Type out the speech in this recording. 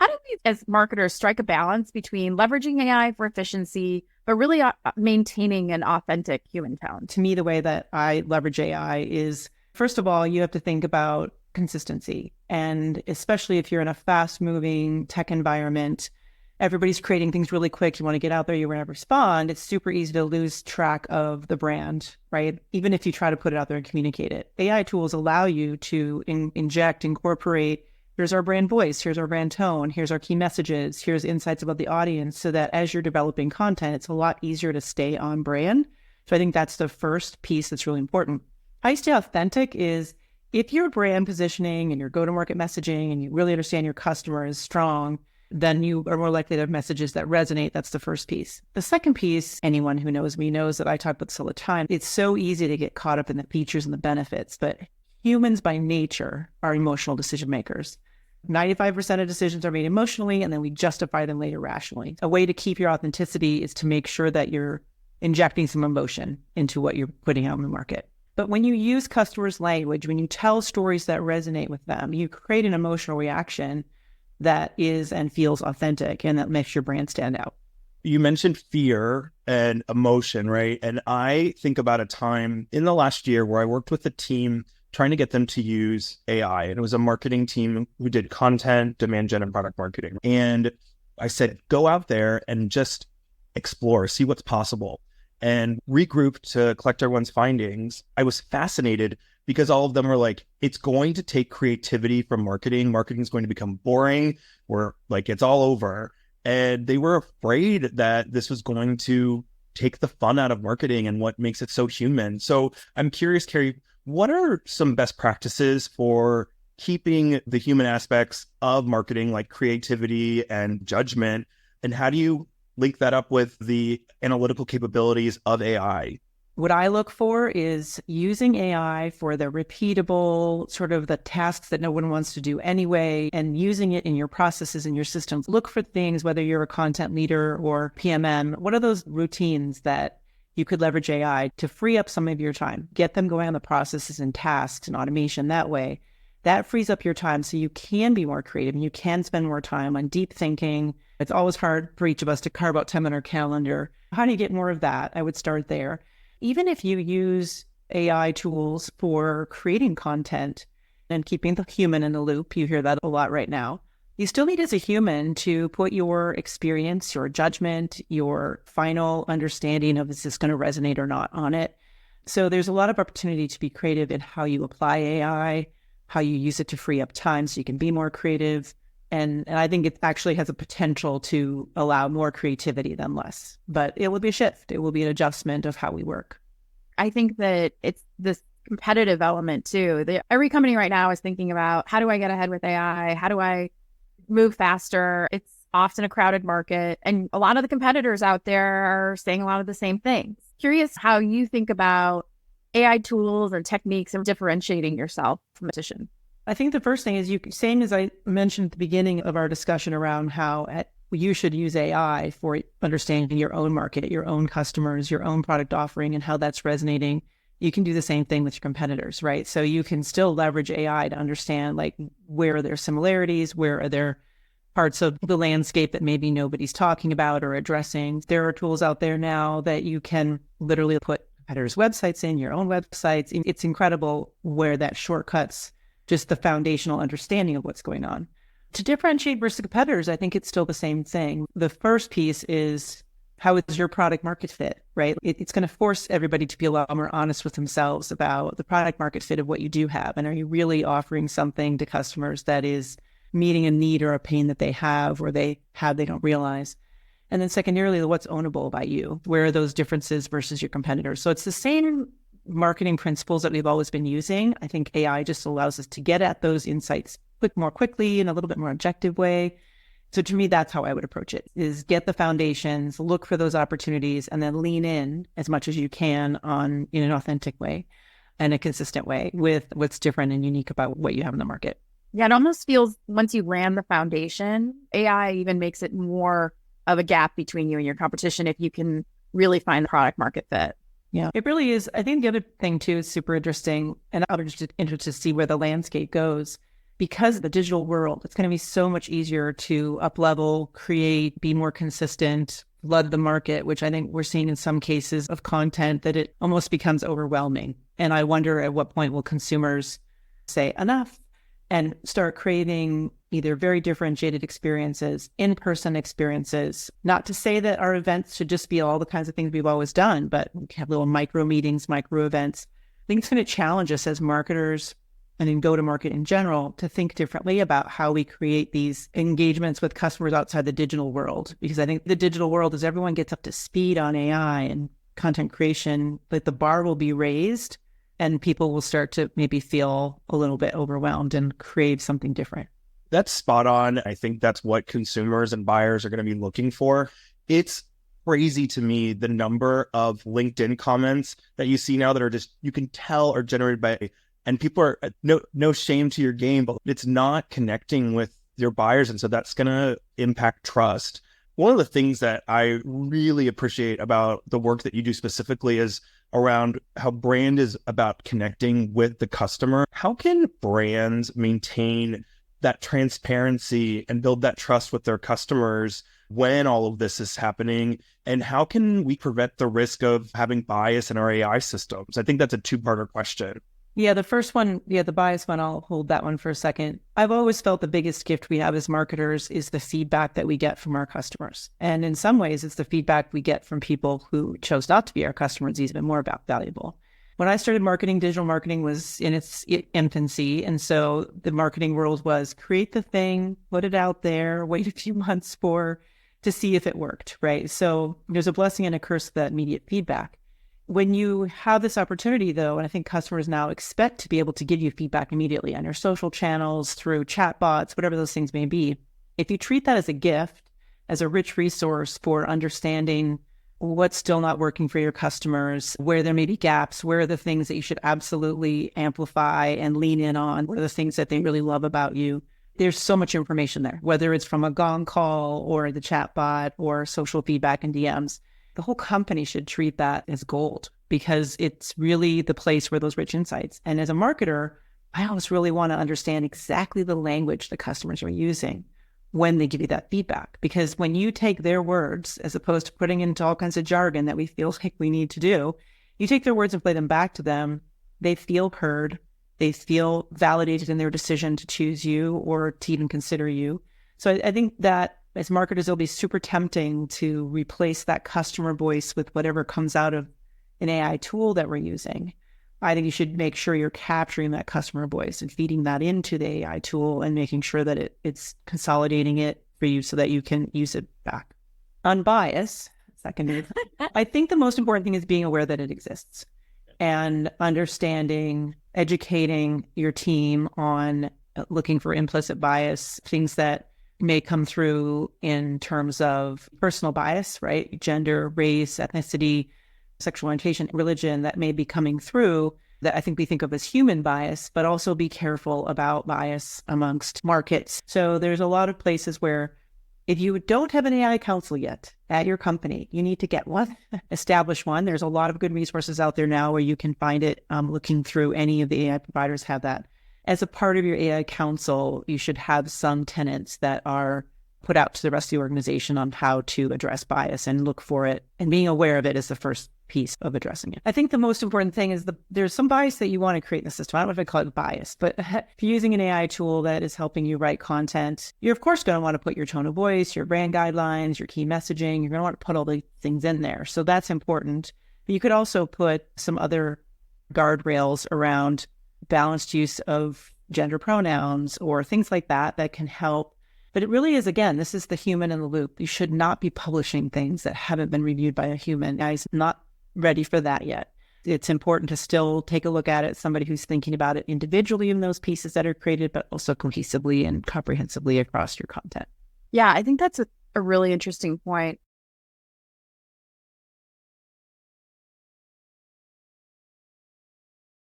How do we, as marketers, strike a balance between leveraging AI for efficiency, but really maintaining an authentic human tone? To me, the way that I leverage AI is, first of all, you have to think about consistency. And especially if you're in a fast moving tech environment, everybody's creating things really quick. You want to get out there, you want to respond. It's super easy to lose track of the brand, right? Even if you try to put it out there and communicate it. AI tools allow you to incorporate, here's our brand voice, here's our brand tone, here's our key messages, here's insights about the audience, so that as you're developing content, it's a lot easier to stay on brand. So I think that's the first piece that's really important. How you stay authentic is, if your brand positioning and your go-to-market messaging and you really understand your customer is strong, then you are more likely to have messages that resonate. That's the first piece. The second piece, anyone who knows me knows that I talk about this all the time. It's so easy to get caught up in the features and the benefits, but humans by nature are emotional decision makers. 95% of decisions are made emotionally, and then we justify them later rationally. A way to keep your authenticity is to make sure that you're injecting some emotion into what you're putting out in the market. But when you use customers' language, when you tell stories that resonate with them, you create an emotional reaction that is and feels authentic, and that makes your brand stand out. You mentioned fear and emotion, right? And I think about a time in the last year where I worked with a team trying to get them to use AI. And it was a marketing team who did content, demand gen, and product marketing. And I said, go out there and just explore, see what's possible, and regroup to collect everyone's findings. I was fascinated because all of them were like, it's going to take creativity from marketing. Marketing is going to become boring. We're like, it's all over. And they were afraid that this was going to take the fun out of marketing and what makes it so human. So I'm curious, Carrie, what are some best practices for keeping the human aspects of marketing, like creativity and judgment? And how do you link that up with the analytical capabilities of AI? What I look for is using AI for the repeatable, sort of the tasks that no one wants to do anyway, and using it in your processes and your systems. Look for things, whether you're a content leader or PMM, what are those routines that you could leverage AI to free up some of your time, get them going on the processes and tasks and automation that way. That frees up your time so you can be more creative and you can spend more time on deep thinking. It's always hard for each of us to carve out time on our calendar. How do you get more of that? I would start there. Even if you use AI tools for creating content and keeping the human in the loop, you hear that a lot right now, you still need as a human to put your experience, your judgment, your final understanding of is this going to resonate or not on it. So there's a lot of opportunity to be creative in how you apply AI, how you use it to free up time so you can be more creative. And I think it actually has a potential to allow more creativity than less. But it will be a shift. It will be an adjustment of how we work. I think that it's this competitive element too. Every company right now is thinking about, how do I get ahead with AI? How do I move faster? It's often a crowded market. And a lot of the competitors out there are saying a lot of the same things. Curious how you think about AI tools and techniques and differentiating yourself from competition. I think the first thing is, same as I mentioned at the beginning of our discussion around how you should use AI for understanding your own market, your own customers, your own product offering, and how that's resonating. You can do the same thing with your competitors, right? So you can still leverage AI to understand, like, where are there similarities? Where are there parts of the landscape that maybe nobody's talking about or addressing? There are tools out there now that you can literally put competitors' websites in, your own websites. It's incredible where that shortcuts just the foundational understanding of what's going on. To differentiate versus competitors, I think it's still the same thing. The first piece is, how is your product market fit, right? It's going to force everybody to be a lot more honest with themselves about the product market fit of what you do have. And are you really offering something to customers that is meeting a need or a pain that they have or they don't realize? And then secondarily, what's ownable by you? Where are those differences versus your competitors? So it's the same marketing principles that we've always been using. I think AI just allows us to get at those insights more quickly in a little bit more objective way. So to me, that's how I would approach it, is get the foundations, look for those opportunities, and then lean in as much as you can in an authentic way and a consistent way with what's different and unique about what you have in the market. Yeah, it almost feels, once you land the foundation, AI even makes it more of a gap between you and your competition if you can really find the product market fit. Yeah, it really is. I think the other thing too is super interesting, and I'm interested to see where the landscape goes, because of the digital world, it's going to be so much easier to up-level, create, be more consistent, flood the market, which I think we're seeing in some cases of content that it almost becomes overwhelming. And I wonder at what point will consumers say enough and start craving either very differentiated experiences, in-person experiences. Not to say that our events should just be all the kinds of things we've always done, but we have little micro meetings, micro events. I think it's going to challenge us as marketers and in go-to-market in general to think differently about how we create these engagements with customers outside the digital world. Because I think the digital world, as everyone gets up to speed on AI and content creation, that the bar will be raised and people will start to maybe feel a little bit overwhelmed and crave something different. That's spot on. I think that's what consumers and buyers are going to be looking for. It's crazy to me the number of LinkedIn comments that you see now that are just, you can tell are generated by, and people are no shame to your game, but it's not connecting with your buyers. And so that's going to impact trust. One of the things that I really appreciate about the work that you do specifically is around how brand is about connecting with the customer. How can brands maintain that transparency and build that trust with their customers when all of this is happening? And how can we prevent the risk of having bias in our AI systems? I think that's a two-parter question. Yeah, the first one, the bias one, I'll hold that one for a second. I've always felt the biggest gift we have as marketers is the feedback that we get from our customers. And in some ways, it's the feedback we get from people who chose not to be our customers even more valuable. When I started marketing, digital marketing was in its infancy. And so the marketing world was create the thing, put it out there, wait a few months to see if it worked, right? So there's a blessing and a curse of that immediate feedback. When you have this opportunity, though, and I think customers now expect to be able to give you feedback immediately on your social channels, through chatbots, whatever those things may be, if you treat that as a gift, as a rich resource for understanding what's still not working for your customers, where there may be gaps, where are the things that you should absolutely amplify and lean in on, what are the things that they really love about you, there's so much information there, whether it's from a Gong call or the chatbot or social feedback and DMs. The whole company should treat that as gold because it's really the place where those rich insights. And as a marketer, I always really want to understand exactly the language the customers are using when they give you that feedback. Because when you take their words, as opposed to putting into all kinds of jargon that we feel like we need to do, you take their words and play them back to them, they feel heard, they feel validated in their decision to choose you or to even consider you. So I think that as marketers, it'll be super tempting to replace that customer voice with whatever comes out of an AI tool that we're using. I think you should make sure you're capturing that customer voice and feeding that into the AI tool and making sure that it's consolidating it for you so that you can use it back. On bias, secondly, I think the most important thing is being aware that it exists and understanding, educating your team on looking for implicit bias, things that may come through in terms of personal bias, right? Gender, race, ethnicity, sexual orientation, religion that may be coming through that I think we think of as human bias, but also be careful about bias amongst markets. So there's a lot of places where if you don't have an AI council yet at your company, you need to get one, establish one. There's a lot of good resources out there now where you can find it. Looking through any of the AI providers have that. As a part of your AI council, you should have some tenets that are put out to the rest of the organization on how to address bias and look for it. And being aware of it is the first piece of addressing it. I think the most important thing is there's some bias that you want to create in the system. I don't know if I call it bias, but if you're using an AI tool that is helping you write content, you're of course going to want to put your tone of voice, your brand guidelines, your key messaging. You're going to want to put all the things in there. So that's important. But you could also put some other guardrails around balanced use of gender pronouns or things like that that can help. But it really is, again, this is the human in the loop. You should not be publishing things that haven't been reviewed by a human. Guys, not ready for that yet. It's important to still take a look at it, somebody who's thinking about it individually in those pieces that are created, but also cohesively and comprehensively across your content. Yeah, I think that's a really interesting point.